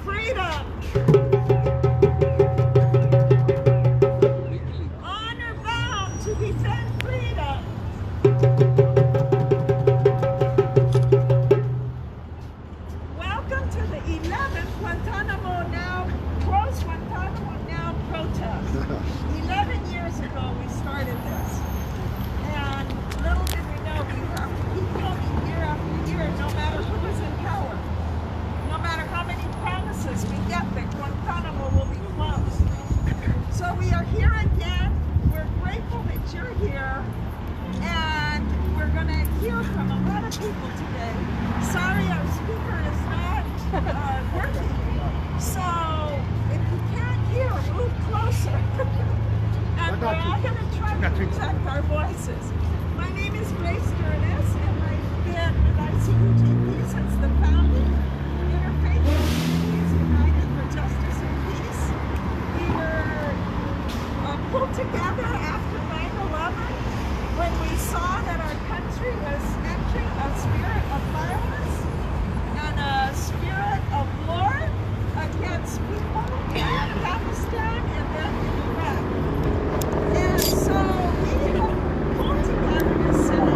freedom. Honor bound to defend freedom. Welcome to the 11th Guantanamo Now, Close Guantanamo Now protest. 11 years ago we started this. And little did we know we have to keep coming year after year, no matter who is in power. No matter how many promises we get that Guantanamo will be closed. So we are here again. We're grateful that you're here. And we're going to hear from a lot of people today. Sorry, our speaker is not working. So if you can't hear, move closer. And we're all going to try to protect our voices. My name is Grace Dyrness, and I've been with ICUJP since the founding. Interfaith Communities United for Justice and Peace. We were pulled together after 9/11 when we saw that our country was entering a spirit of violence and a spirit of war against people in Pakistan and then in Iraq. And so we have pulled together to say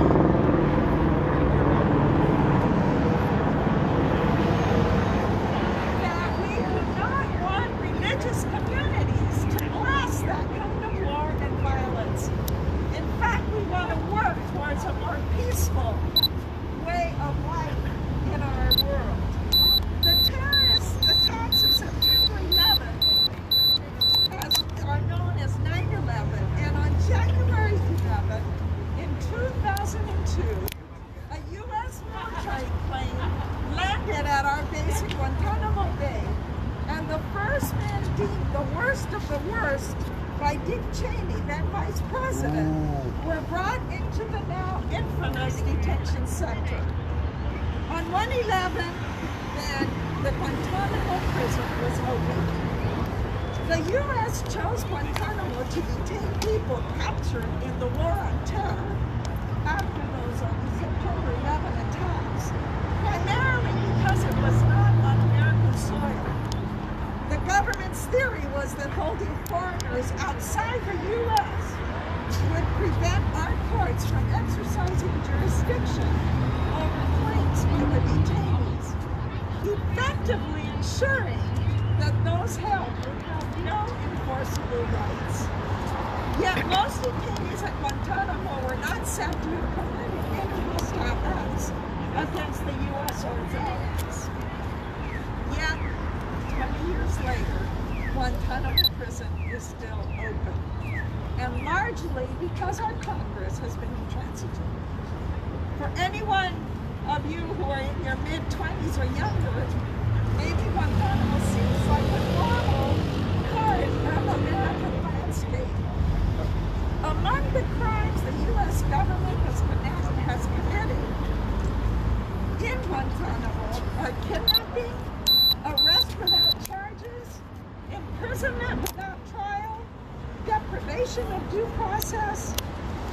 that we do not want religious communities to bless that kind of war and violence. In fact, we want to work towards a more peaceful way of life in our world. The terrorist attacks of September 11th are known as 9/11, and on January 11th, in 2002, a U.S. military plane landed at our base in Guantanamo Bay, and the first men deemed the worst of the worst by Dick Cheney, then Vice President, were brought into the now infamous detention center. On 1/11, then the Guantanamo prison was opened. The U.S. chose Guantanamo to detain people captured in the war on terror after those September 11 attacks, primarily because it was not on American soil. The government's theory was that holding foreigners outside the U.S. would prevent our courts from exercising jurisdiction over claims by the detainees, effectively ensuring that those held would have no enforceable rights. Yet most detainees at Guantanamo were not said to have committed any hostile acts against the U.S. or its allies. Yet, 20 years later, Guantanamo prison is still open, and largely because our Congress has been intransigent. For anyone of you who are in your mid-20s or younger, maybe Guantanamo seems like a normal part of American landscape. Among the crimes the U.S. government has committed in Guantanamo are kidnapping, arrest without charges, imprisonment without trial, deprivation of due process,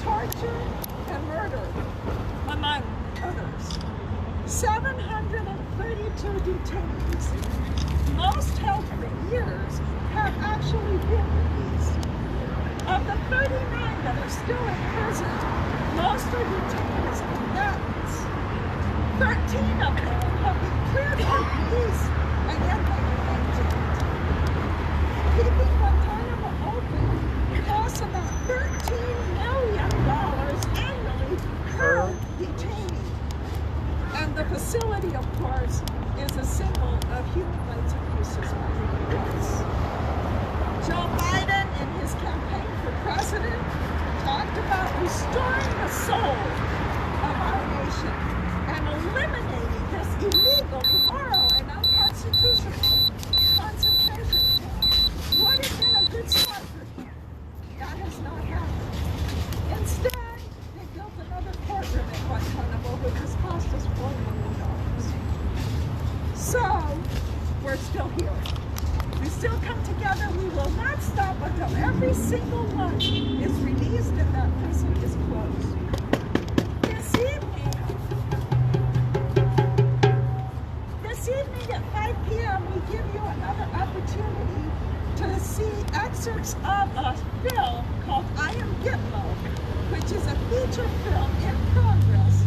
torture, and murder, among others. 732 detainees, most held for years, have actually been released. Of the 39 that are still in prison, most are detained as combatants. 13 of them have been cleared for release, and yet they remain jailed. Keeping Guantanamo open costs about $13 million annually per detainee. And the facility, of course, is a symbol of human rights abuses by the U.S. Joe Biden, in his campaign for president, talked about restoring the soul of our nation and eliminating this illegal, immoral, and unconstitutional concentration camp. Would have been a good start for him. That has not happened. Instead, they built another courtroom in Guantanamo, which has cost us $4 million. So, we're still here. We still come together. We will not stop until every single one is released and that prison is closed. This evening at 5 p.m. we give you another opportunity to see excerpts of a film called I Am Gitmo, which is a feature film in progress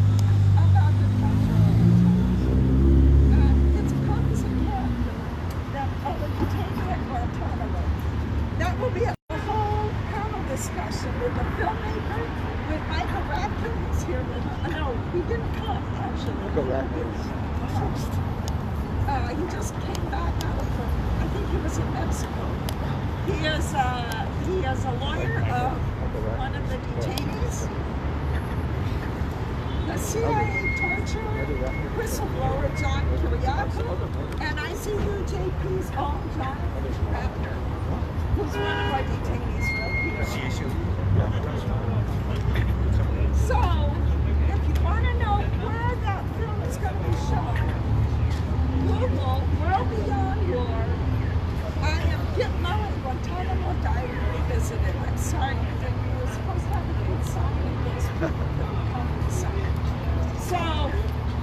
about the cultural its purpose and character that of a detainee at Guantanamo. That will be a whole panel discussion with the filmmaker, with Michael Radcliffe, who's here with us. No, he didn't come, actually. Michael Radcliffe. He just came back out of, I think he was in Mexico. He is a lawyer of one of the detainees. The CIA torture whistleblower John Kiriakou, and ICUJP's own John Raptor, who's one of our detainees from here. So, if you want to know where that film is going to be shown, Google World Beyond War, I Am Gitmo and Guantanamo Diary Revisited. I'm sorry, we were supposed to have a good sign of this, but couldn't come to the sign. So,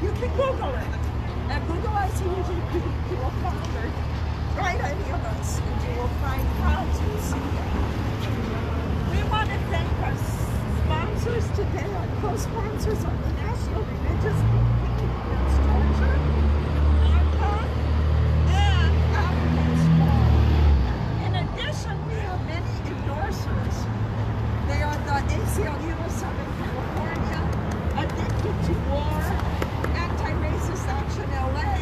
you can Google it. And Google ICUJP, you will find it. Write any of us, and you will find how to see it. We want to thank our sponsors today, our co-sponsors of the National Religious Campaign Against Torture, and African Strong. In addition, we have many endorsers. They are the ACLU of Southern California, Addicted to War, Anti-Racist Action LA,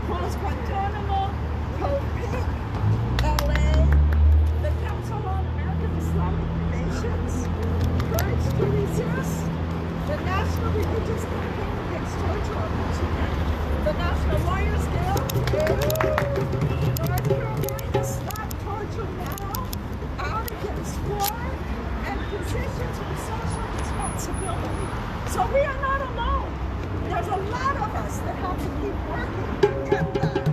Close Guantanamo, Code Pink LA, the Council on American Islamic Relations, Courage to Resist, the National Religious Campaign Against Torture, the National Lawyers Guild, North Carolina Stop Torture Now, Out Against War, and Physicians with Social Responsibility. So we are not alone. There's a lot of us that have to keep working at that.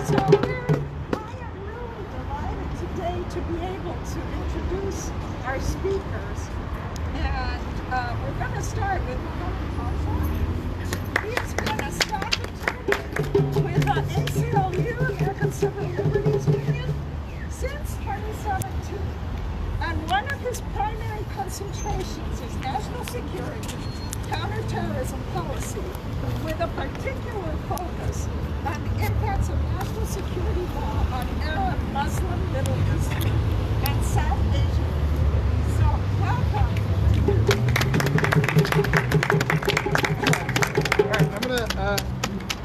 So I am really delighted today to be able to introduce our speakers. And we're going to start with Mohammad Tajsar. He has been a staff attorney with the ACLU, American Civil Liberties Union, since 2017. And one of his primary concentrations is national security, counterterrorism policy, with a particular focus on the impacts of national security law on Arab, Muslim, Middle Eastern, and South Asian. So, welcome. All right,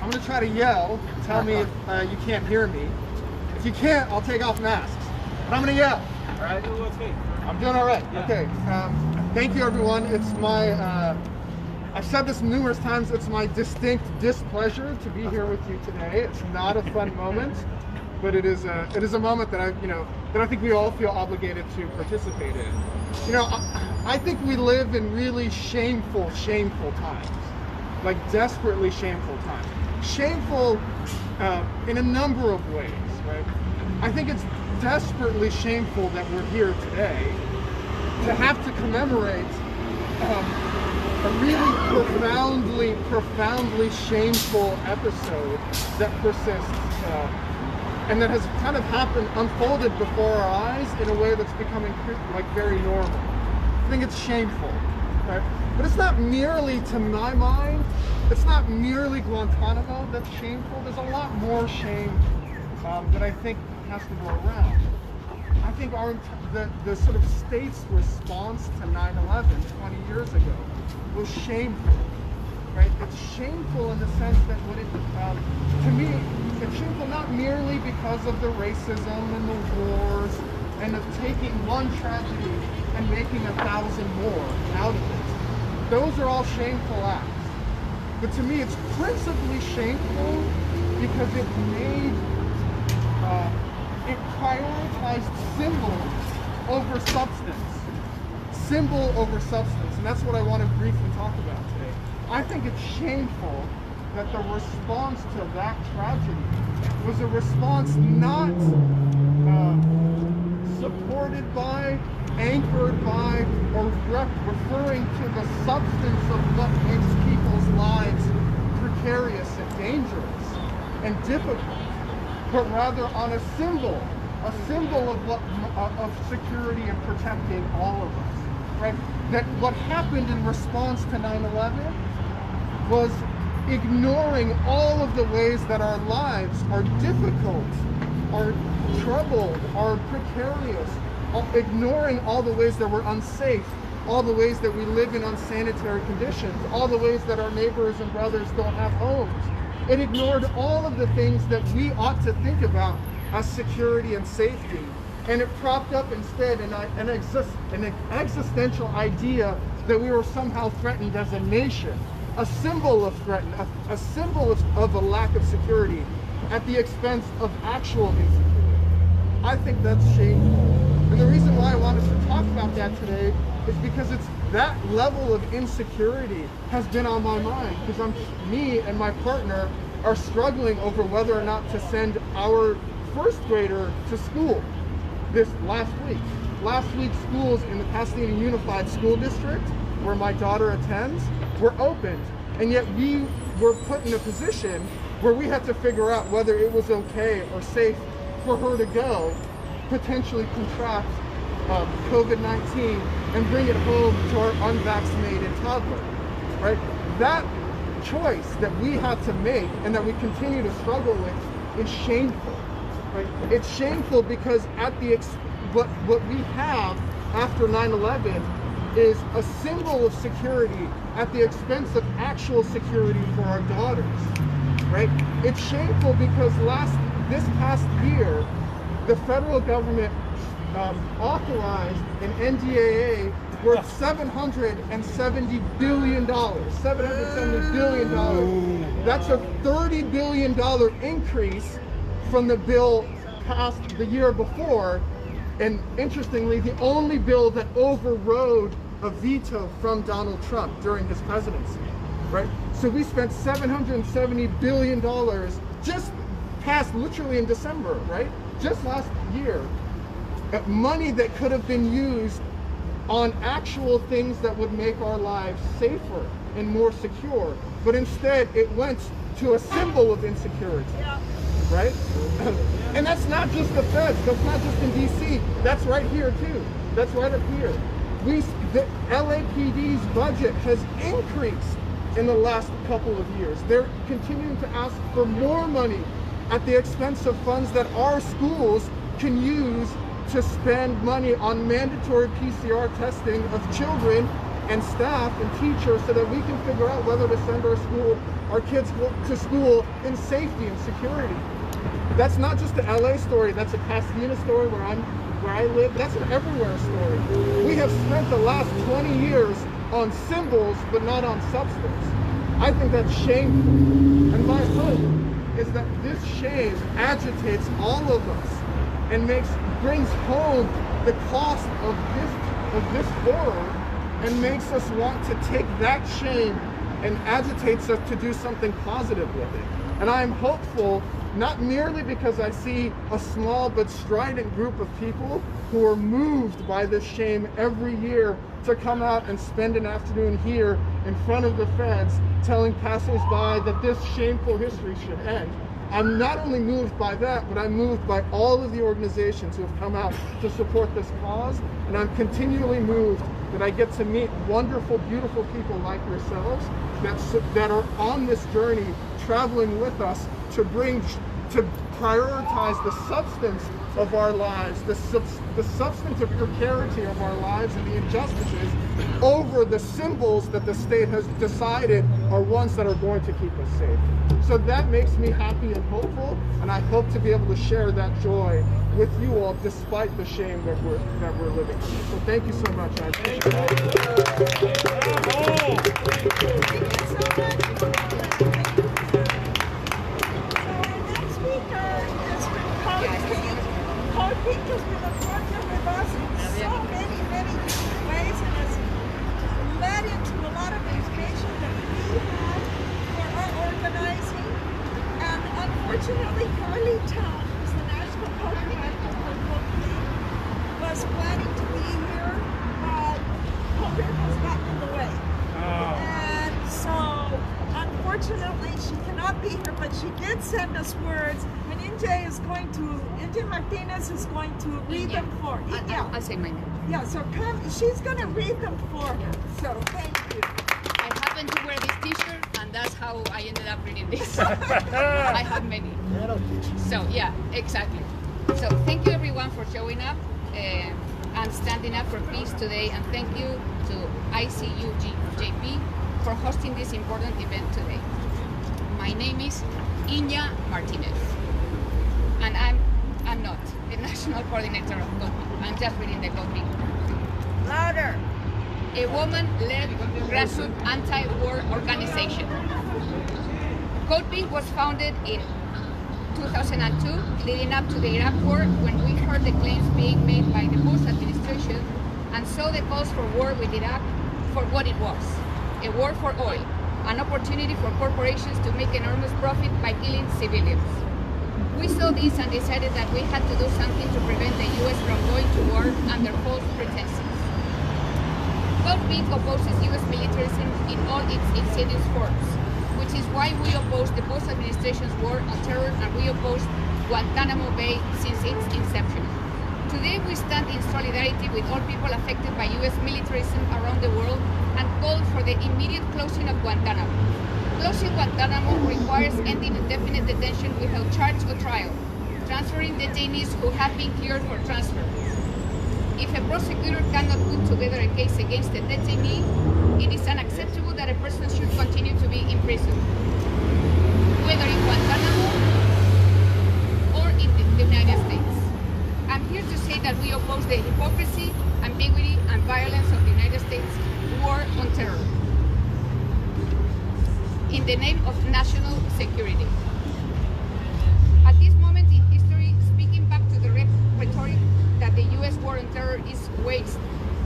I'm gonna try to yell. Tell me if you can't hear me. If you can't, I'll take off masks. But I'm gonna yell. All right. I'm doing all right. Yeah. Okay. Thank you, everyone. It's my. I've said this numerous times. It's my distinct displeasure to be here with you today. It's not a fun moment, but it is a moment that I think we all feel obligated to participate in. I think we live in really shameful times, like desperately shameful times. Shameful in a number of ways, right? I think it's desperately shameful that we're here today to have to commemorate a really profoundly shameful episode that persists and that has kind of unfolded before our eyes in a way that's becoming like very normal. I think it's shameful, right? But it's not merely, to my mind, it's not merely Guantanamo that's shameful. There's a lot more shame that I think has to go around. I think the sort of state's response to 9/11 20 years ago was shameful, right? It's shameful in the sense that to me, it's shameful not merely because of the racism and the wars and of taking one tragedy and making 1,000 more out of it. Those are all shameful acts. But to me, it's principally shameful because it prioritized symbol over substance. Symbol over substance. And that's what I want to briefly talk about today. I think it's shameful that the response to that tragedy was a response not supported by, anchored by, or referring to the substance of what makes people's lives precarious and dangerous. and difficult, but rather on a symbol of security and protecting all of us, right? That what happened in response to 9/11 was ignoring all of the ways that our lives are difficult, are troubled, are precarious, ignoring all the ways that we're unsafe, all the ways that we live in unsanitary conditions, all the ways that our neighbors and brothers don't have homes. It ignored all of the things that we ought to think about as security and safety. And it propped up instead an existential idea that we were somehow threatened as a nation, a symbol of threat, a symbol of a lack of security at the expense of actual insecurity. I think that's shameful. And the reason why I wanted to talk about that today is because it's that level of insecurity has been on my mind, because me and my partner are struggling over whether or not to send our first grader to school this last week. Last week, schools in the Pasadena Unified School District, where my daughter attends, were opened, and yet we were put in a position where we had to figure out whether it was okay or safe for her to go, potentially contract COVID-19 and bring it home to our unvaccinated toddler, right? That choice that we had to make and that we continue to struggle with is shameful, right? It's shameful because what we have after 9/11 is a symbol of security at the expense of actual security for our daughters, right? It's shameful because this past year, the federal government authorized an NDAA worth $770 billion. $770 billion. That's a $30 billion increase from the bill passed the year before. And interestingly, the only bill that overrode a veto from Donald Trump during his presidency, right? So we spent $770 billion just passed literally in December, right? Just last year. Money that could have been used on actual things that would make our lives safer and more secure. But instead, it went to a symbol of insecurity, right? And that's not just the feds, that's not just in DC, that's right here too. That's right up here. The LAPD's budget has increased in the last couple of years. They're continuing to ask for more money at the expense of funds that our schools can use to spend money on mandatory PCR testing of children and staff and teachers so that we can figure out whether to send our kids to school in safety and security. That's not just a LA story, that's a Pasadena story where I live, that's an everywhere story. We have spent the last 20 years on symbols but not on substance. I think that's shameful. And my hope is that this shame agitates all of us and brings home the cost of this horror and makes us want to take that shame and agitates us to do something positive with it. And I am hopeful, not merely because I see a small but strident group of people who are moved by this shame every year to come out and spend an afternoon here in front of the feds telling passersby that this shameful history should end. I'm not only moved by that, but I'm moved by all of the organizations who have come out to support this cause, and I'm continually moved that I get to meet wonderful, beautiful people like yourselves that are on this journey, traveling with us to prioritize the substance of our lives, the substantive precarity of our lives and the injustices over the symbols that the state has decided are ones that are going to keep us safe. So that makes me happy and hopeful, and I hope to be able to share that joy with you all despite the shame that we're living in. So thank you so much. I appreciate it. Pete has been a partner with us in so many, many ways and has led into a lot of information that we have for our organizing. And unfortunately, Carley Towne, who's the national co-director for Book League, was planning to be here, but COVID has gotten in the way. And so unfortunately, she cannot be here, but she did send us words, and India Martinez is going to read them for you. I'll say my name. Yeah, so come, she's going to read them for her. So thank you. I happen to wear this t-shirt, and that's how I ended up reading this. I have many. So yeah, exactly. So thank you everyone for showing up and standing up for peace today, and thank you to ICUJP for hosting this important event today. My name is Inya Martinez, and I'm not the national coordinator of COPI. I'm just reading the COPI. Louder. A woman-led grassroots anti-war organization. COPI was founded in 2002, leading up to the Iraq War, when we heard the claims being made by the Bush administration and saw the calls for war with Iraq for what it was, a war for oil, an opportunity for corporations to make enormous profit by killing civilians. We saw this and decided that we had to do something to prevent the US from going to war under false pretenses. COPI opposes US militarism in all its insidious forms, which is why we oppose the Bush administration's war on terror, and we oppose Guantanamo Bay since its inception. Today we stand in solidarity with all people affected by US militarism around the world and call for the immediate closing of Guantanamo. Closing Guantanamo requires ending indefinite detention without charge or trial, transferring detainees who have been cleared for transfer. If a prosecutor cannot put together a case against a detainee, it is unacceptable that a person should continue to be in prison, whether in Guantanamo or in the United States. I'm here to say that we oppose the hypocrisy, ambiguity, and violence of the United States war on terror in the name of national security. At this moment in history, speaking back to the rhetoric that the US war on terror is waged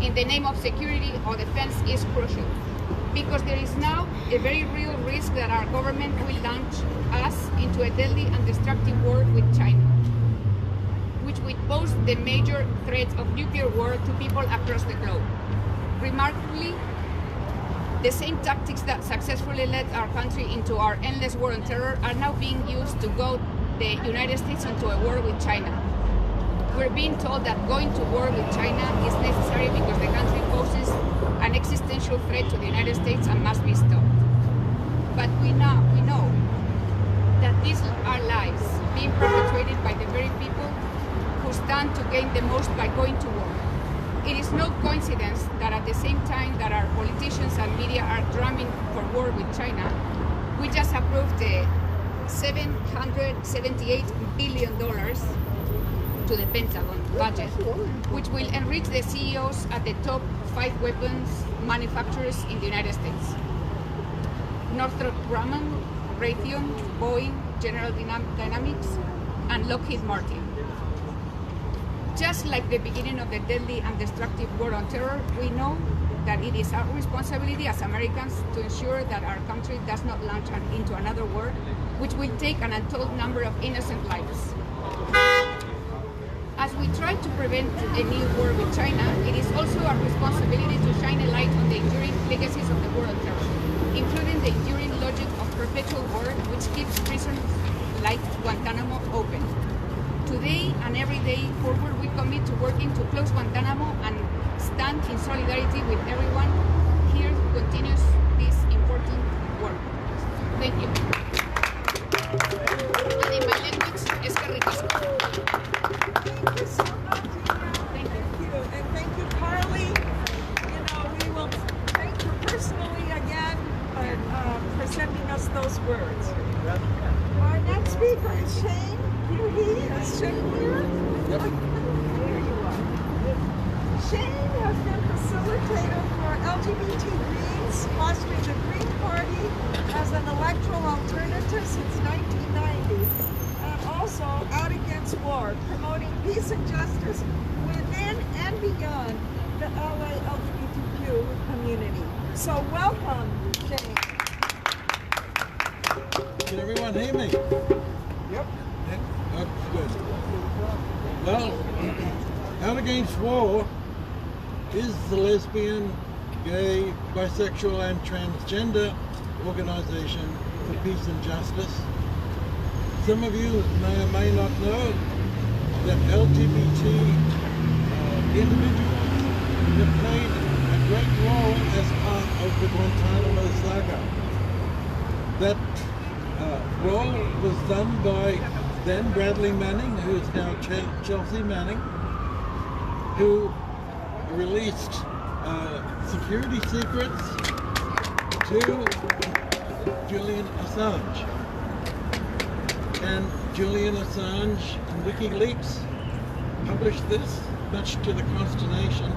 in the name of security or defense is crucial, because there is now a very real risk that our government will launch us into a deadly and destructive war with China, which would pose the major threat of nuclear war to people across the globe. Remarkably, the same tactics that successfully led our country into our endless war on terror are now being used to goad the United States into a war with China. We're being told that going to war with China is necessary because the country poses an existential threat to the United States and must be stopped. But we know that these are lies being perpetrated by the very people who stand to gain the most by going to war. It is no coincidence that at the same time that our politicians and media are drumming for war with China, we just approved the $778 billion to the Pentagon budget, which will enrich the CEOs at the top 5 weapons manufacturers in the United States: Northrop Grumman, Raytheon, Boeing, General Dynamics, and Lockheed Martin. Just like the beginning of the deadly and destructive war on terror, we know that it is our responsibility as Americans to ensure that our country does not launch into another war, which will take an untold number of innocent lives. As we try to prevent a new war with China, it is also our responsibility to shine a light on the enduring legacies of the war on terror, including the enduring logic of perpetual war, which keeps prisons like Guantanamo open. Today and every day forward, we commit to working to close Guantanamo and stand in solidarity with everyone here who continues this important work. Thank you. And in my language, es que ricasco. Thank you so much, Ina. Thank you. And thank you, Carley. You know, we will thank you personally again for sending us those words. Our next speaker is Shane. Is Shane here? Yep. There you are. Shane has been facilitator for LGBT Greens, fostering the Green Party as an electoral alternative since 1990, and also out against war, promoting peace and justice within and beyond the LA LGBTQ community. So welcome, Shane. Can everyone hear me? Yep. That's good. Well, Out Against War is the lesbian, gay, bisexual and transgender organization for peace and justice. Some of you may or may not know that LGBT individuals have played a great role as part of the Guantanamo saga. That role was done by then Bradley Manning, who is now Chelsea Manning, who released security secrets to Julian Assange. And Julian Assange and WikiLeaks published this, much to the consternation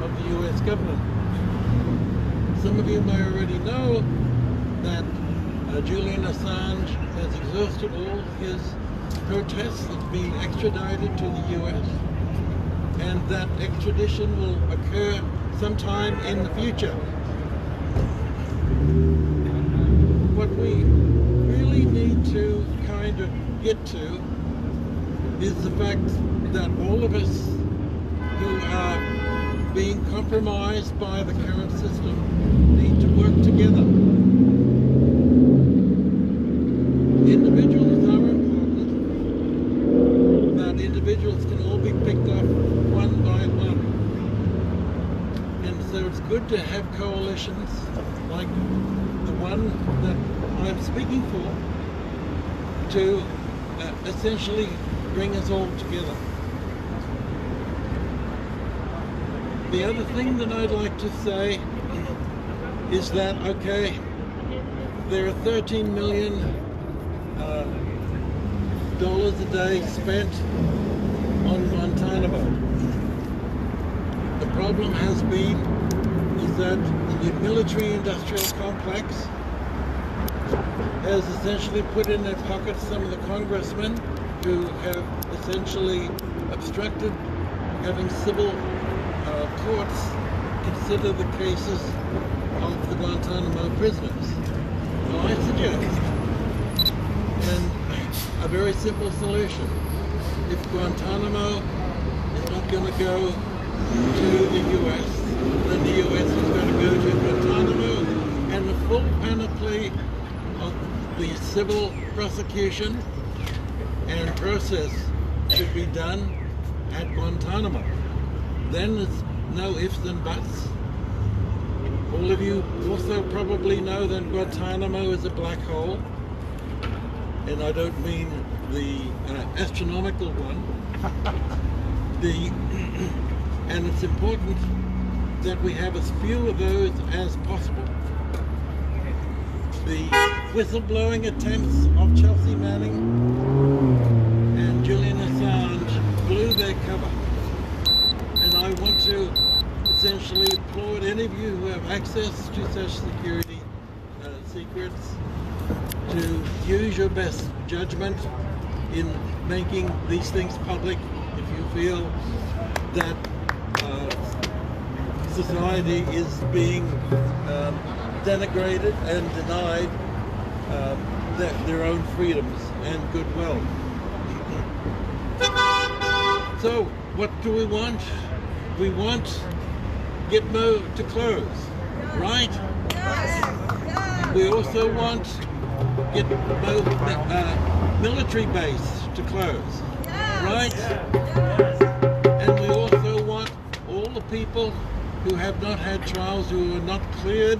of the US government. Some of you may already know that Julian Assange has exhausted all his protests of being extradited to the US, and that extradition will occur sometime in the future. What we really need to kind of get to is the fact that all of us who are being compromised by the current system need to work together. Individuals are important, but individuals can all be picked up one by one. And so it's good to have coalitions like the one that I'm speaking for to essentially bring us all together. The other thing that I'd like to say is that, okay, there are $13 million a day spent on Guantanamo. The problem has been is that the military-industrial complex has essentially put in their pockets some of the congressmen who have essentially obstructed having civil courts consider the cases of the Guantanamo prisoners. So I suggest a very simple solution. If Guantanamo is not going to go to the US, then the US is going to go to Guantanamo, and the full panoply of the civil prosecution and process should be done at Guantanamo. Then there's no ifs and buts. All of you also probably know that Guantanamo is a black hole, and I don't mean the astronomical one. And it's important that we have as few of those as possible. The whistleblowing attempts of Chelsea Manning and Julian Assange blew their cover. And I want to essentially applaud any of you who have access to such security secrets to use your best judgment in making these things public if you feel that society is being denigrated and denied their own freedoms and goodwill. So, what do we want? We want Gitmo to close, right? Yes. We also want Gitmo military base to close, right? And we also want all the people who have not had trials, who are not cleared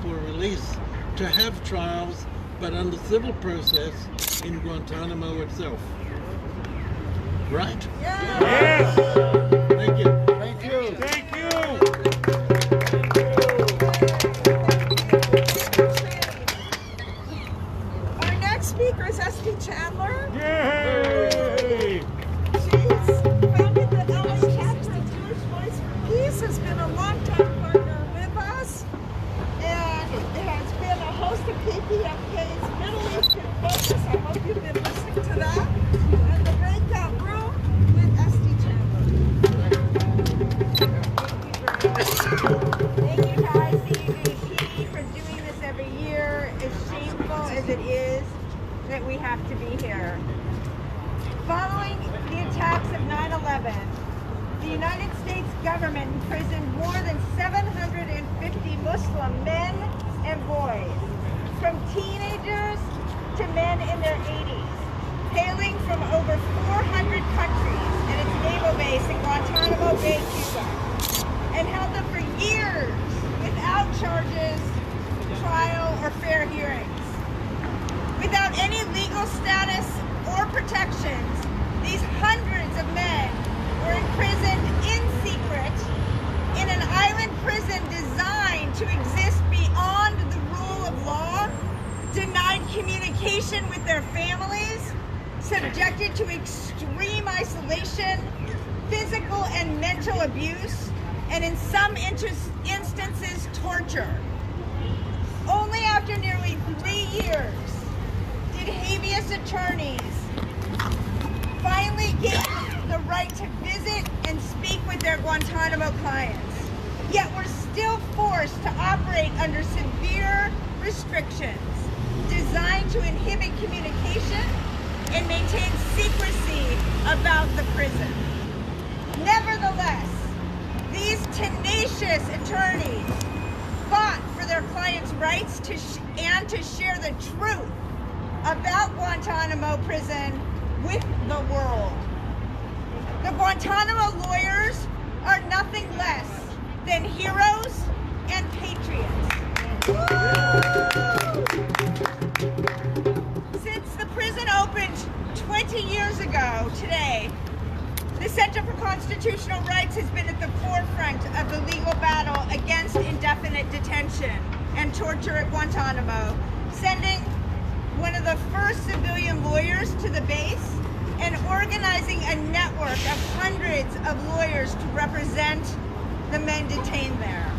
for release, to have trials, but under civil process in Guantanamo itself. Right? Yes. Thank you. Thank you. Thank you. Our next speaker is Estee Chandler. Yay! She's founded the Untitled Chapter of Jewish Voice for Peace, has been a longtime partner with us, and has been a host of KPFK's Middle Eastern Focus. I hope you've been listening to that. And the breakout room with Estee Chandler. Thank you to ICUJP for doing this every year, as shameful as it is that we have to be here. Following the attacks of 9/11, the United States government imprisoned more than 750 Muslim men and boys. from teenagers to men in their 80s, hailing from over 400 countries and its naval base in Guantanamo Bay, Cuba, and held them for years without charges, trial, or fair hearings. Without any legal status or protections, these hundreds of men were imprisoned in secret in an island prison designed to exist beyond the rule of law, denied communication with their families, subjected to extreme isolation, physical and mental abuse, and in some instances, torture. Only after nearly 3 years did habeas attorneys finally gain the right to visit and speak with their Guantanamo clients. Yet we're still forced to operate under severe restrictions designed to inhibit communication and maintain secrecy about the prison. Nevertheless, these tenacious attorneys fought for their clients' rights and to share the truth about Guantanamo prison with the world. The Guantanamo lawyers are nothing less than heroes and patriots. Since the prison opened 20 years ago today, the Center for Constitutional Rights has been at the forefront of the legal battle against indefinite detention and torture at Guantanamo, sending one of the first civilian lawyers to the base and organizing a network of hundreds of lawyers to represent the men detained there.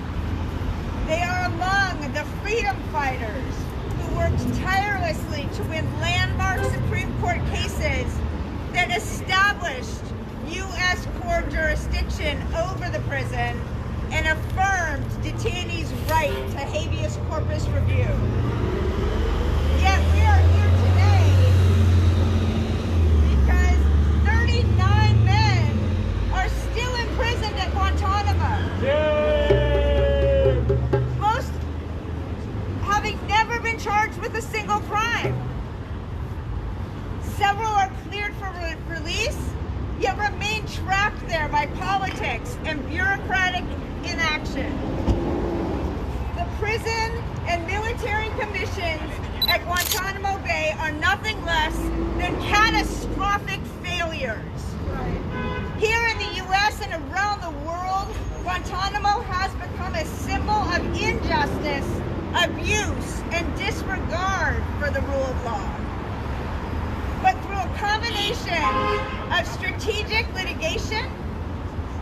They are among the freedom fighters who worked tirelessly to win landmark Supreme Court cases that established U.S. court jurisdiction over the prison and affirmed detainees' right to habeas corpus review. Yet we are here today because 39 men are still imprisoned at Guantanamo. Yay! Most having never been charged with a single crime. Several are cleared for release, yet remain trapped there by politics and bureaucratic inaction. The prison and military commissions at Guantanamo Bay are nothing less than catastrophic failures. Here in the U.S. and around the world, Guantanamo has become a symbol of injustice, abuse, and disregard for the rule of law. But through a combination of strategic litigation,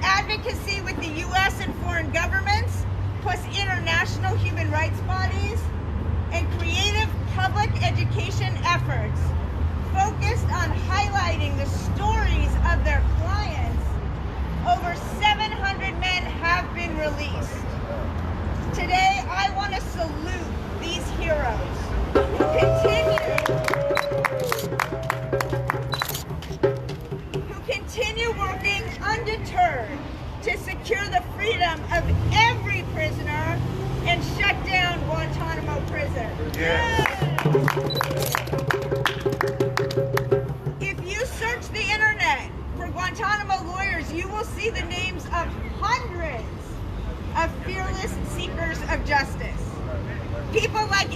advocacy with the U.S. and foreign governments, plus international human rights bodies, and creative public education efforts focused on highlighting the stories of their clients, over 700 men have been released. Today, I want to salute these heroes who continue working undeterred to secure the freedom of every prisoner and shut down Guantanamo prison. Yes. If you search the internet for Guantanamo lawyers, you will see the names of hundreds of fearless seekers of justice. People like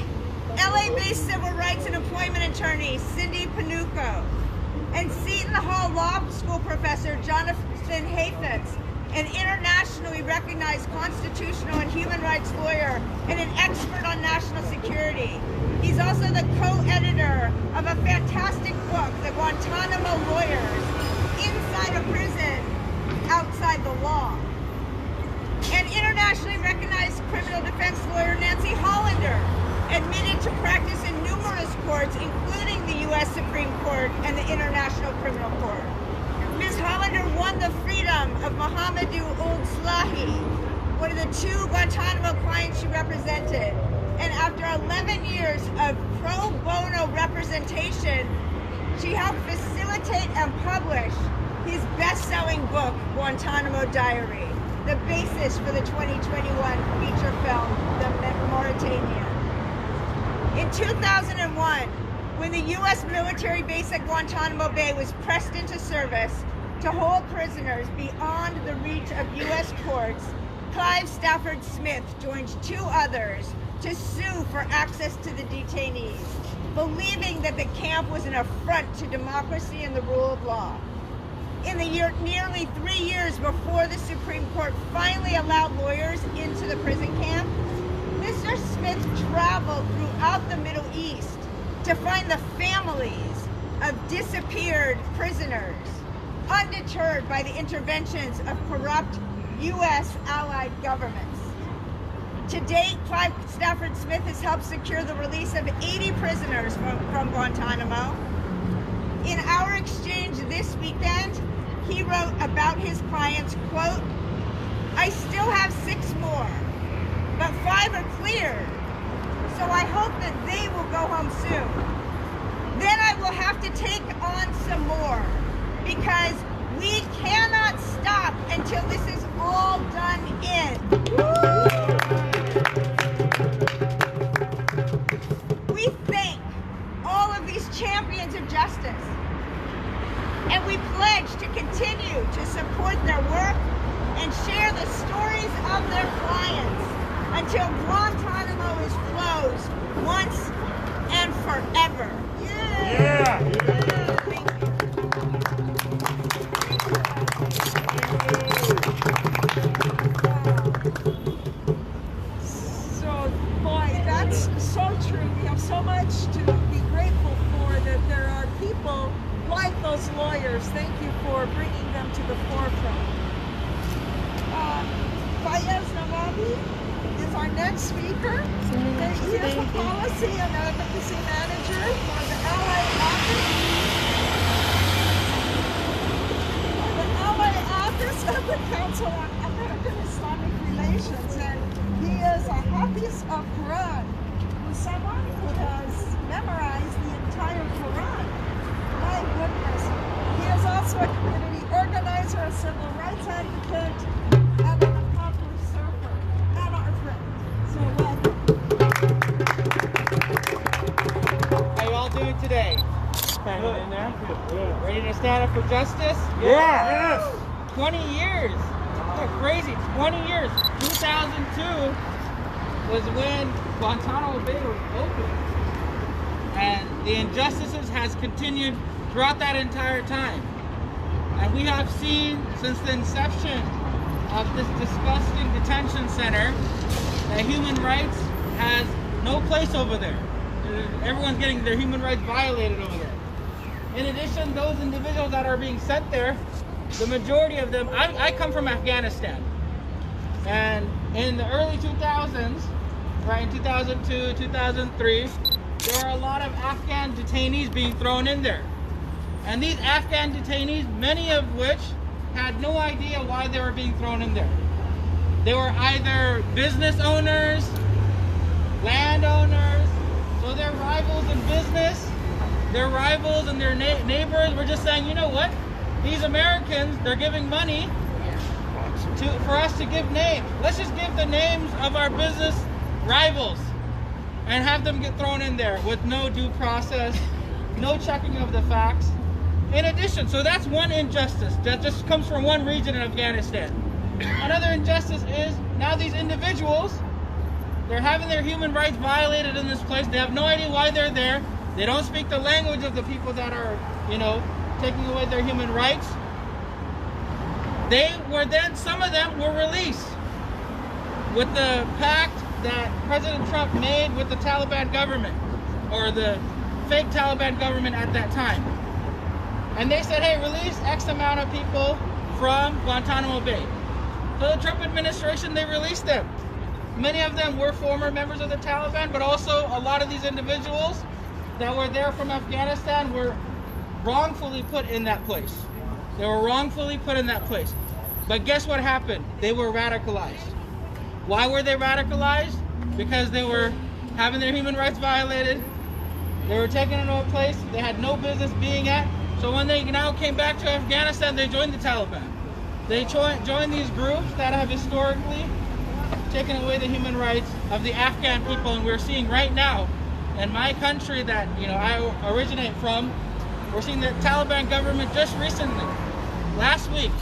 LA-based civil rights and employment attorney Cindy Panuco, and Seton Hall Law School professor Jonathan Hafetz, an internationally recognized constitutional and human rights lawyer and an expert on national security. He's also the co-editor of a fantastic book, The Guantanamo Lawyers, Inside a Prison, Outside the Law. And internationally recognized criminal defense lawyer Nancy Hollander, admitted to practice in numerous courts, including the U.S. Supreme Court and the International Criminal Court. Ms. Hollander won the freedom of Mohammad Tajsar, one of the 2 Guantanamo clients she represented. And after 11 years of pro bono representation, she helped facilitate and publish his best-selling book, Guantanamo Diary, the basis for the 2021 feature film, The Mauritanian. In 2001, when the U.S. military base at Guantanamo Bay was pressed into service to hold prisoners beyond the reach of U.S. courts, Clive Stafford Smith joined 2 others to sue for access to the detainees, believing that the camp was an affront to democracy and the rule of law. In the year, nearly 3 years before the Supreme Court finally allowed lawyers into the prison camp, Mr. Smith traveled throughout the Middle East to find the families of disappeared prisoners, undeterred by the interventions of corrupt U.S. allied governments. To date, Clive Stafford Smith has helped secure the release of 80 prisoners from Guantanamo. In our exchange this weekend, he wrote about his clients, quote, "I still have 6 more, but 5 are cleared, so I hope that they will go home soon. Then I will have to take on some more, because we cannot stop until this is all done in." We thank all of these champions of justice, and we pledge to continue to support their work and share the stories of their clients until Guantanamo is closed once and forever. Yeah! Thank you. So, boy, that's so true. We have so much to be grateful for, that there are people like those lawyers. Thank you for bringing them to the forefront. Fayaz Nawabi is our next speaker. He is the Policy and Advocacy Manager for the LA office. Of the Council on American Islamic Relations, and he is a Hafiz of Quran, who's someone who has memorized the entire Quran. My goodness. He is also a community organizer, a civil rights advocate, and an accomplished surfer, and our friend. So welcome. How you all doing today? Hanging in there? Ready to stand up for justice? Yeah! Yes! 20 years. That's crazy. 20 years. 2002 was when Guantanamo Bay was opened. And the injustices has continued throughout that entire time. And we have seen since the inception of this disgusting detention center that human rights has no place over there. Everyone's getting their human rights violated over there. In addition, those individuals that are being sent there, the majority of them, I come from Afghanistan, and in the early 2000s, right, in 2002, 2003, there were a lot of Afghan detainees being thrown in there. And these Afghan detainees, many of which had no idea why they were being thrown in there. They were either business owners, landowners, so their rivals in business, their rivals and their neighbors were just saying, you know what? These Americans, they're giving money for us to give names. Let's just give the names of our business rivals and have them get thrown in there with no due process, no checking of the facts. In addition, so that's one injustice that just comes from one region in Afghanistan. Another injustice is now these individuals, they're having their human rights violated in this place. They have no idea why they're there. They don't speak the language of the people that are, taking away their human rights. They were then, some of them were released with the pact that President Trump made with the Taliban government, or the fake Taliban government at that time. And they said, hey, release X amount of people from Guantanamo Bay. So the Trump administration, they released them. Many of them were former members of the Taliban, but also a lot of these individuals that were there from Afghanistan were wrongfully put in that place. They were wrongfully put in that place. But guess what happened? They were radicalized. Why were they radicalized? Because they were having their human rights violated. They were taken into a place they had no business being at. So when they now came back to Afghanistan, they joined the Taliban. They joined these groups that have historically taken away the human rights of the Afghan people. And we're seeing right now in my country that I originate from, we're seeing the Taliban government just recently, last week,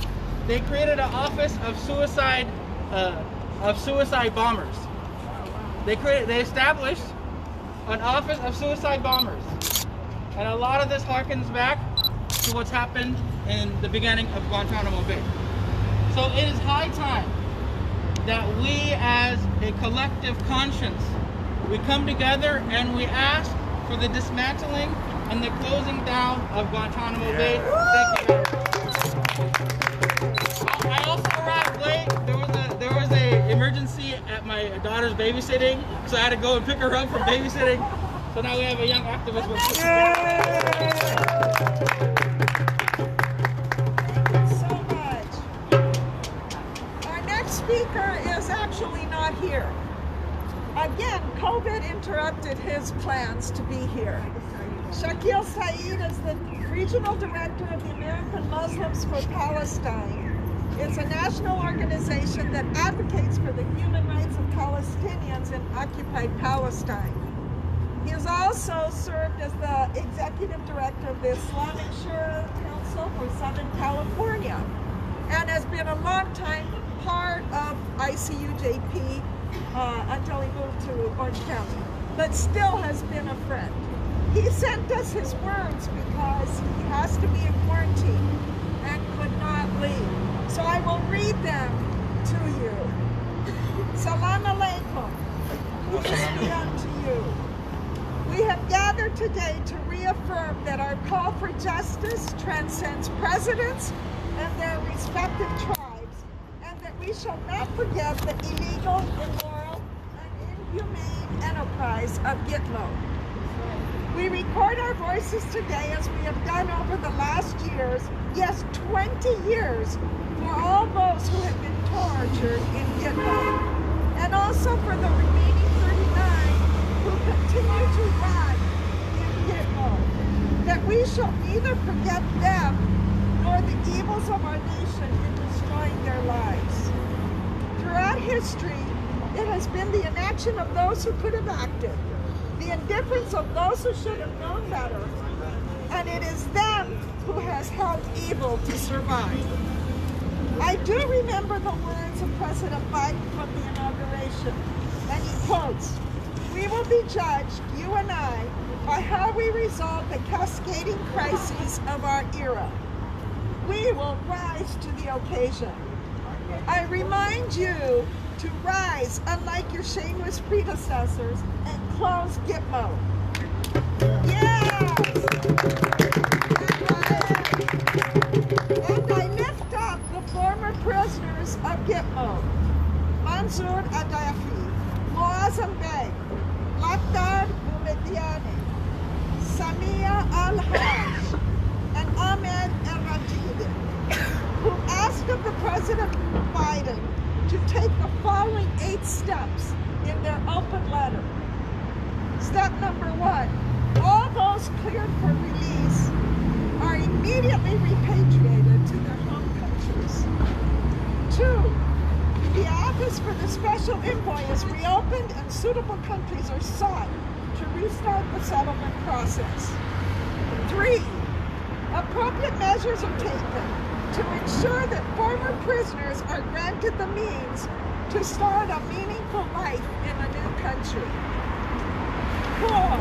they created an office of suicide bombers. They established an office of suicide bombers, and a lot of this harkens back to what's happened in the beginning of Guantanamo Bay. So it is high time that we, as a collective conscience, we come together and we ask for the dismantling and the closing down of Guantanamo Bay. Thank you very much. I also arrived late. There was a emergency at my daughter's babysitting, so I had to go and pick her up from babysitting. So now we have a young activist with us. Thank you so much. Our next speaker is actually not here. Again, COVID interrupted his plans to be here. Shakeel Syed is the Regional Director of the American Muslims for Palestine. It's a national organization that advocates for the human rights of Palestinians in occupied Palestine. He has also served as the Executive Director of the Islamic Shura Council for Southern California and has been a long-time part of ICUJP until he moved to Orange County, but still has been a friend. He sent us his words because he has to be in quarantine and could not leave. So I will read them to you. Salam alaikum. Peace be unto you. We have gathered today to reaffirm that our call for justice transcends presidents and their respective tribes, and that we shall not forget the illegal, immoral, and inhumane enterprise of Gitmo. We record our voices today as we have done over the last years, yes, 20 years, for all those who have been tortured in Gitmo, and also for the remaining 39 who continue to rot in Gitmo, that we shall neither forget them nor the evils of our nation in destroying their lives. Throughout history, it has been the inaction of those who could have acted, the indifference of those who should have known better, and it is them who has helped evil to survive. I do remember the words of President Biden from the inauguration, and he quotes, "We will be judged, you and I, by how we resolve the cascading crises of our era. We will rise to the occasion." I remind you to rise, unlike your shameless predecessors, and close Gitmo. Yes! And I lift up the former prisoners of Gitmo: Mansour Adafi, Moazam Beg, Lakhdar Boumediene, Samia Al-Haj, and Ahmed El-Rajidi, who asked of the President Biden to take the following 8 steps in their open letter. Step number 1, all those cleared for release are immediately repatriated to their home countries. 2, the office for the special envoy is reopened and suitable countries are sought to restart the settlement process. 3, appropriate measures are taken to ensure that former prisoners are granted the means to start a meaningful life in a new country. 4,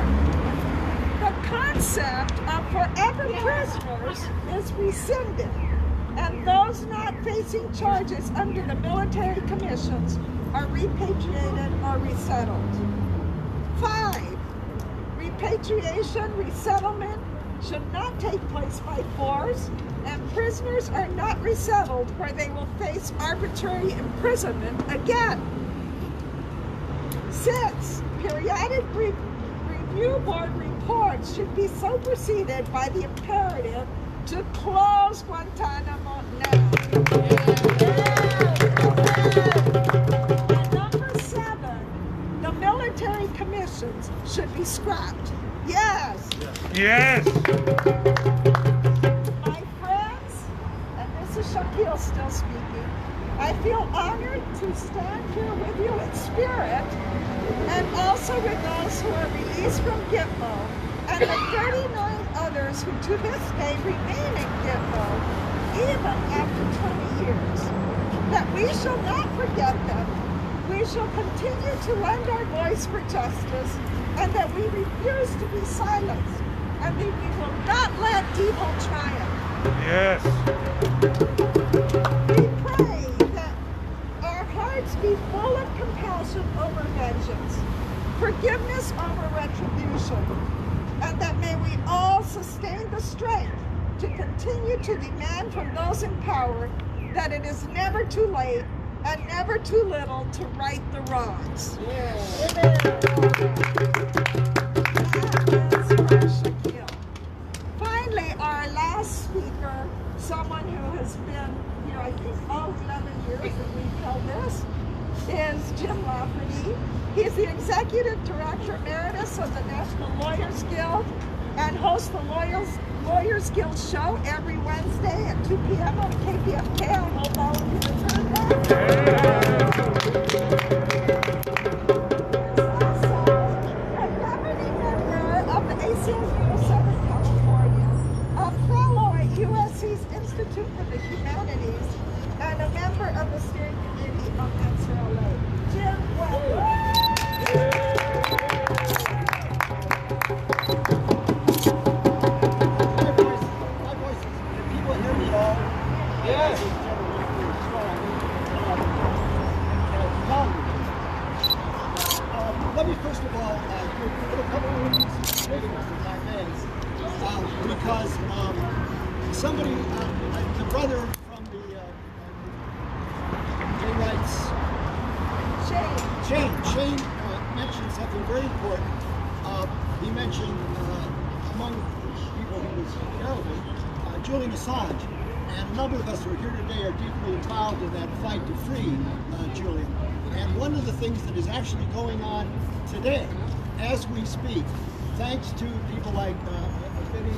the concept of forever prisoners is rescinded, and those not facing charges under the military commissions are repatriated or resettled. 5, repatriation, resettlement should not take place by force, and prisoners are not resettled where they will face arbitrary imprisonment again. 6, periodic review board reports should be superseded by the imperative to close Guantanamo now. And number 7, the military commissions should be scrapped. Yes. Yes. My friends, and this is Shakeel still speaking, I feel honored to stand here with you in spirit, and also with those who are released from Gitmo, and the 39 others who to this day remain in Gitmo, even after 20 years. That we shall not forget them. We shall continue to lend our voice for justice, and that we refuse to be silenced, and that we will not let evil triumph. Yes. We pray that our hearts be full of compassion over vengeance, forgiveness over retribution, and that may we all sustain the strength to continue to demand from those in power that it is never too late and never too little to right the wrongs. Yes. That is for Shakeel. Finally, our last speaker, someone who has been here, I think, all 11 years that we've held this, is Jim Lafferty. He's the Executive Director Emeritus of the National Lawyers Guild and hosts the Lawyers Guild show every Wednesday at 2 p.m. on KPFK. I hope all of you have heard that. He's also a governing member of the ACLU of Southern California, a fellow at USC's Institute for the Humanities, and a member of the steering committee of NCLA. Jim, welcome. Let me first of all put a couple of things if I may, because somebody, the brother from the gay rights, Shane mentioned something very important. He mentioned among people he was heralding, Julian Assange, and a number of us who are here today are deeply involved in that fight to free Julian. And one of the things that is actually going on today, as we speak, thanks to people like Lafferty,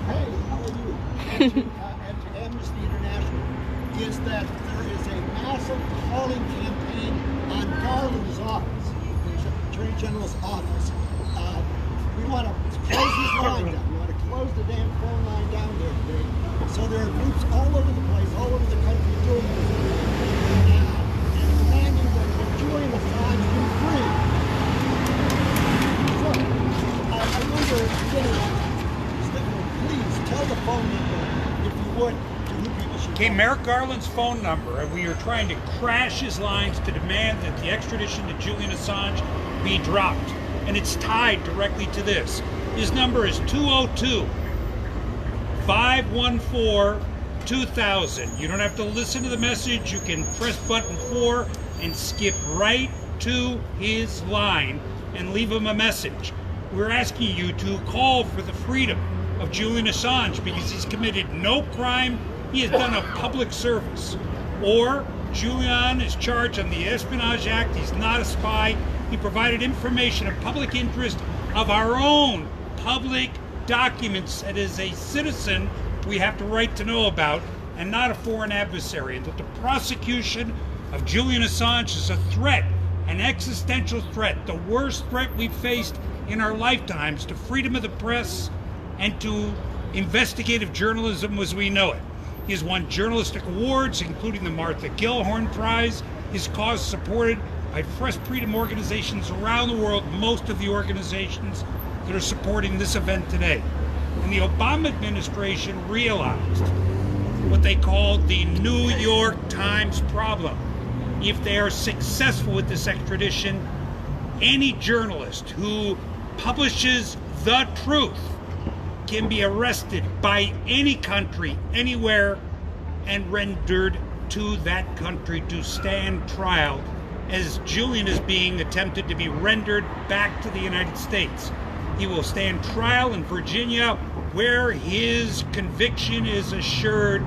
hey, how are you? And to Amnesty International, is that there is a massive calling campaign on Garland's office, the Attorney General's office. We want to close his line down. We want to close the damn phone line down there today. So there are groups all over the place, all over the country doing this. And demanding that Julian Assange be free. So, I wonder, please tell the phone number, if you would, to who people should Okay, call. Merrick Garland's phone number, and we are trying to crash his lines to demand that the extradition to Julian Assange be dropped. And it's tied directly to this. His number is 202-514-2000. You don't have to listen to the message. You can press button 4 and skip right to his line and leave him a message. We're asking you to call for the freedom of Julian Assange because he's committed no crime. He has done a public service. Or Julian is charged on the Espionage Act. He's not a spy. He provided information of public interest of our own public documents that as a citizen we have the right to know about and not a foreign adversary, and that the prosecution of Julian Assange is a threat, an existential threat, the worst threat we've faced in our lifetimes to freedom of the press and to investigative journalism as we know it. He has won journalistic awards, including the Martha Gellhorn Prize. His cause supported by press freedom organizations around the world, most of the organizations that are supporting this event today. And the Obama administration realized what they called the New York Times problem. If they are successful with this extradition, any journalist who publishes the truth can be arrested by any country, anywhere, and rendered to that country to stand trial, as Julian is being attempted to be rendered back to the United States. He will stand trial in Virginia, where his conviction is assured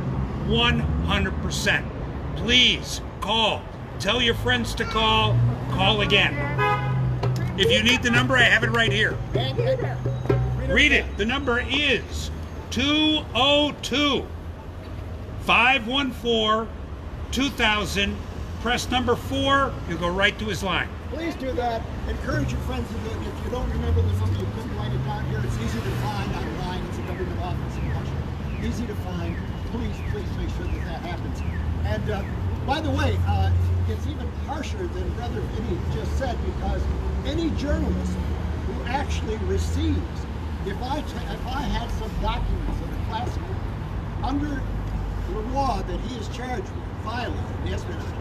100%. Please call. Tell your friends to call. Call again. If you need the number, I have it right here. Read it. The number is 202 514-2000. Press number 4. You'll go right to his line. Please do that. Encourage your friends to do it. If you don't remember the number, you couldn't write it down here. It's easy to find online. It's a government office in Washington. Easy to find. Please make sure that that happens. And by the way, it's even harsher than Brother Vinny just said, because any journalist who actually receives, if I had some documents that are classified under the law that he is charged with violating the espionage law,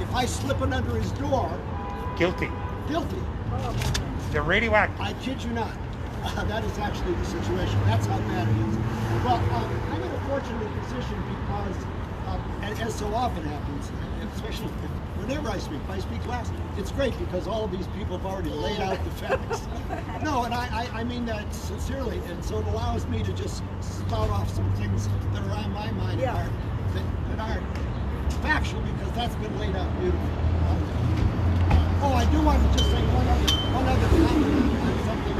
if I slip it under his door, Guilty. guilty. They're radioactive. I kid you not. That is actually the situation. That's how bad it is. Well, I'm in a fortunate position because, as so often happens, especially whenever I speak last. It's great because all of these people have already laid out the facts. No, and I mean that sincerely, and so it allows me to just spout off some things that are on my mind that aren't factual, because that's been laid out beautifully. Oh, I do want to just say one other comment on something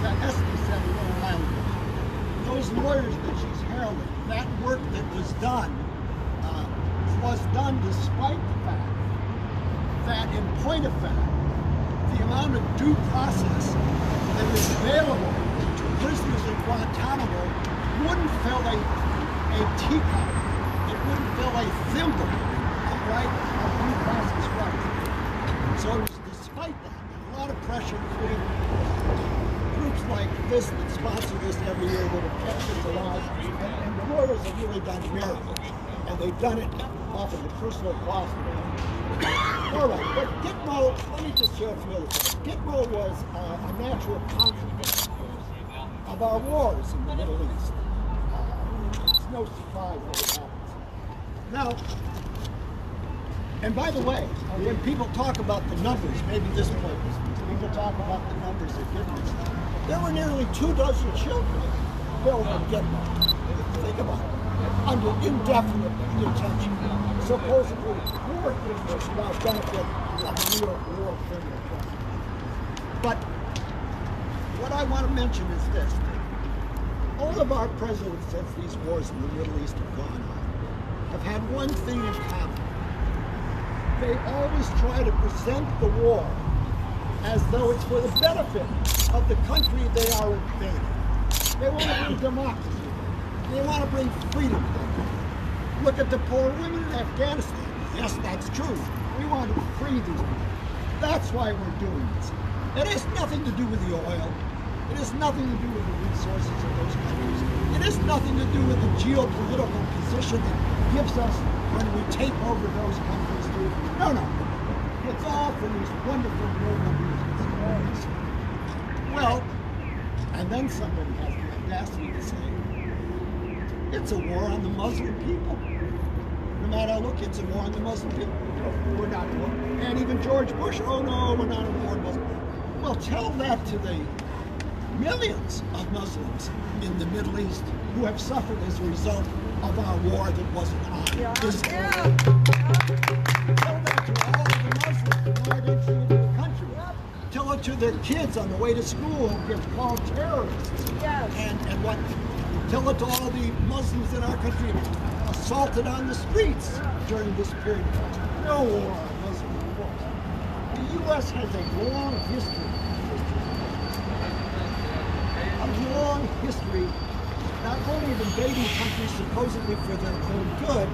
that Estee said a little while ago. Those lawyers that she's heralding, that work that was done despite the fact that, in point of fact, the amount of due process that is available to prisoners in Guantanamo wouldn't fill a teacup. It wouldn't fill a thimble of due process rights. So it was despite that, a lot of pressure, including groups like this that sponsor this every year that have kept this alive, and the lawyers have really done miracles, and they've done it off of the personal cost. All right, but Gitmo, let me just share a few other things. Gitmo was a natural consequence of our wars in the Middle East. It's no surprise that it happens. Now, and by the way, when people talk about the numbers, maybe this point, people talk about the numbers at Gitmo. There were nearly 24 children killed at Gitmo. Think about it. Under indefinite detention, supposedly war criminals without benefit of real war criminal justice. But what I want to mention is this. All of our presidents since these wars in the Middle East have gone on have had one thing in common. They always try to present the war as though it's for the benefit of the country they are invading. They want to bring democracy. They want to bring freedom. Look at the poor women in Afghanistan. Yes, that's true. We want to free these people. That's why we're doing this. It has nothing to do with the oil. It has nothing to do with the resources of those countries. It has nothing to do with the geopolitical position that gives us when we take over those countries. No. It's all for these wonderful noble reasons. Well, and then somebody has the audacity to say, it's a war on the Muslim people. No matter how I look, it's a war on the Muslim people. We're not at war. And even George Bush, oh no, we're not at war on Muslims. Well, tell that to the millions of Muslims in the Middle East who have suffered as a result of our war that wasn't on. Tell that to all of the Muslims who aren't entry into the country. Tell it to their kids on the way to school who get called terrorists. And what? Tell it to all the Muslims in our country assaulted on the streets during this period of time. No war on Muslim wars. The U.S. has a long history, not only of invading countries supposedly for their own good,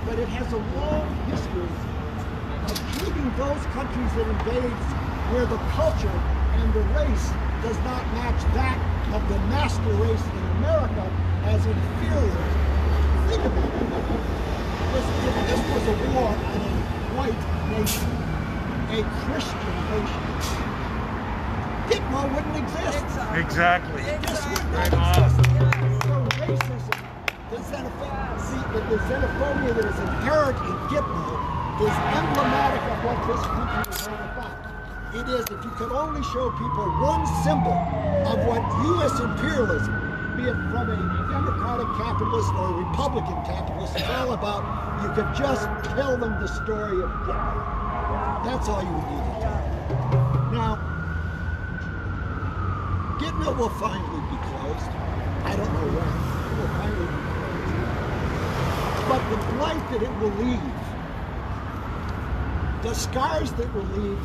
but it has a long history of treating those countries that invade where the culture and the race does not match that of the master race in America as inferior. Think about it. If this was a war on a white nation, a Christian nation, Gitmo wouldn't exist. Exactly. This would not exist. So racism, the xenophobia that is inherent in Gitmo is emblematic of what this country is all about. It is, if you could only show people one symbol of what U.S. imperialism, be it from a democratic capitalist or a Republican capitalist, is all about, you could just tell them the story of Gitmo. That's all you need to tell. Now, Gitmo will finally be closed. I don't know when. It will finally be closed. that it will leave, the scars that will leave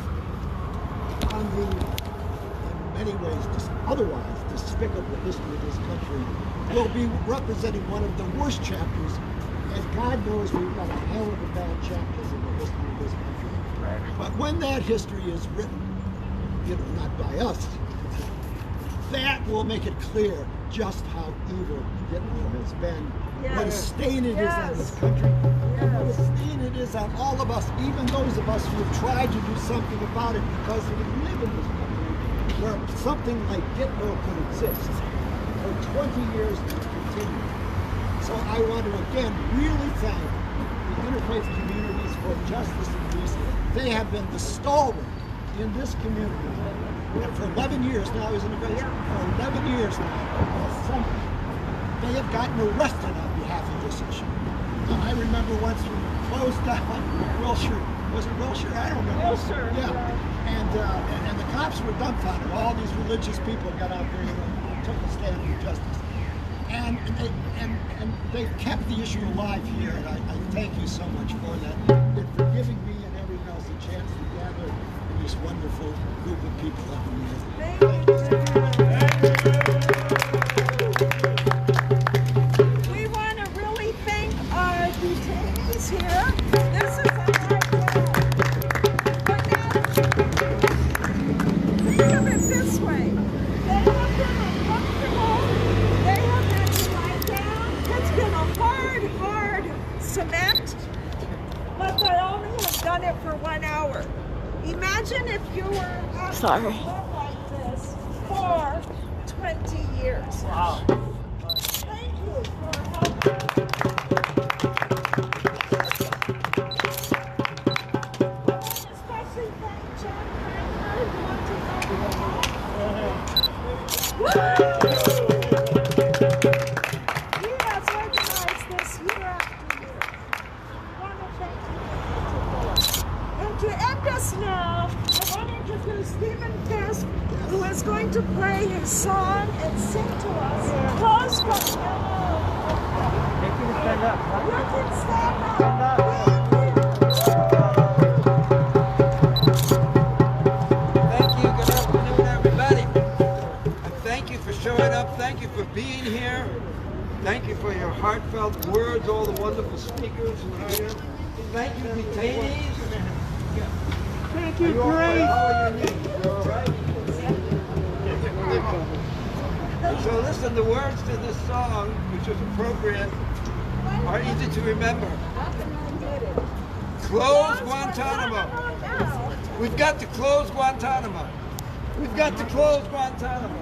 on the, in many ways, otherwise despicable history of this country, will be representing one of the worst chapters. And God knows we've got a hell of a bad chapters in the history of this country. But when that history is written, not by us, that will make it clear just how evil Hitler has been, what a stain it is on this country, and what a stain it is on all of us, even those of us who have tried to do something about it because we live in this country where something like Gitmo could exist for 20 years and continue. So I want to again really thank the interfaith communities for justice and peace. They have been the stalwart in this community. And for 11 years now, isn't it, Grace? For 11 years now, they have gotten arrested on behalf of this issue. I remember once we closed down Wilshire. Was it Wilshire? I don't know. Wilshire. Yeah. And the cops were dumbfounded. All these religious people got out there and took a stand for justice. And they've kept the issue alive here, and I thank you so much for that, and for giving me and everyone else a chance to gather in this wonderful group of people up in the Thank you. We want to really thank our detainees here. This is a hard job. But now, think of it this way. They have been uncomfortable. They have had to lie down. It's been a hard cement. But they only have done it for 1 hour. Imagine if you were asked to live like this for 20 years. Wow. Thank you for helping. Especially thank Chandler. You want to He has organized this year after year. I want to thank you. And to end us now, I want to introduce Stephen Fisk, who is going to play his song and sing to us. Close Guantanamo. You can stand up. You can stand up. Thank you. Good afternoon, everybody. And thank you for showing up. Thank you for being here. Thank you for your heartfelt words, all the wonderful speakers who are here. Thank you, detainees. Thank you, How Grace. are your knees? You all right? And so listen, the words to this song, which is appropriate, are easy to remember. Close Guantanamo. We've got to close Guantanamo. We've got to close Guantanamo.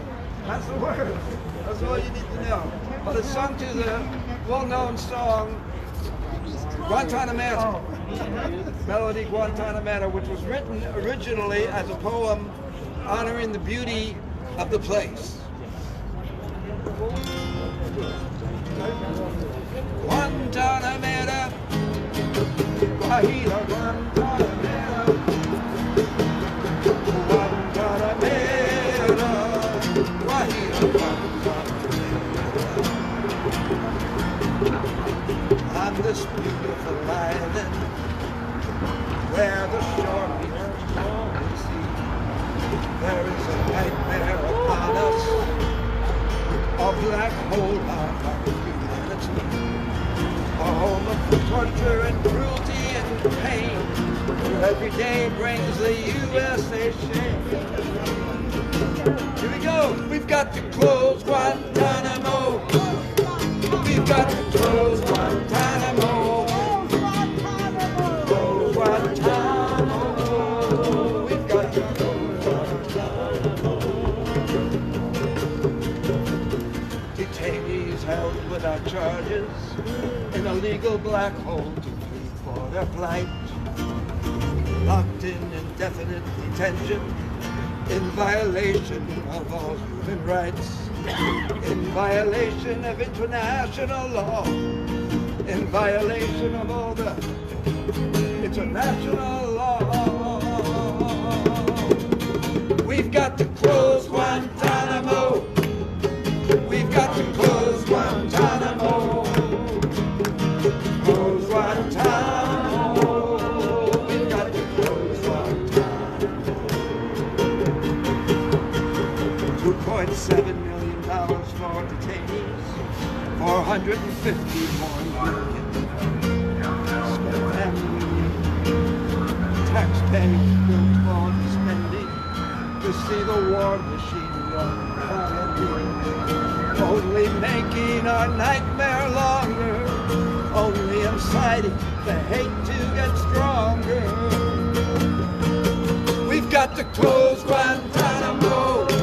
That's the word. That's all you need to know. But it's sung to the well-known song Guantanamo. Melody Guantanamo, which was written originally as a poem honoring the beauty of the place. Guantanamo, Guajira, Guantanamo, Guantanamo, Guajira, Guantanamo. On this beautiful island, where the shore meets the sea, there is a nightmare upon us, a black hole of our humanity, a home of torture and cruelty and pain, where every day brings the USA shame. Here we go. We've got to close Guantanamo. We've got to close Guantanamo. Close Guantanamo. We've got to close Guantanamo. Detainees held without charges in a legal black hole to plead for their plight. Locked in indefinite detention in violation of all human rights. In violation of international law, in violation of all the international law. We've got to close Guantanamo. We've got to close Guantanamo. Close Guantanamo. 151 billion spent annually. Taxpayers built on spending to see the war machine run quietly, only making our nightmare longer, only inciting the hate to get stronger. We've got to close Guantanamo.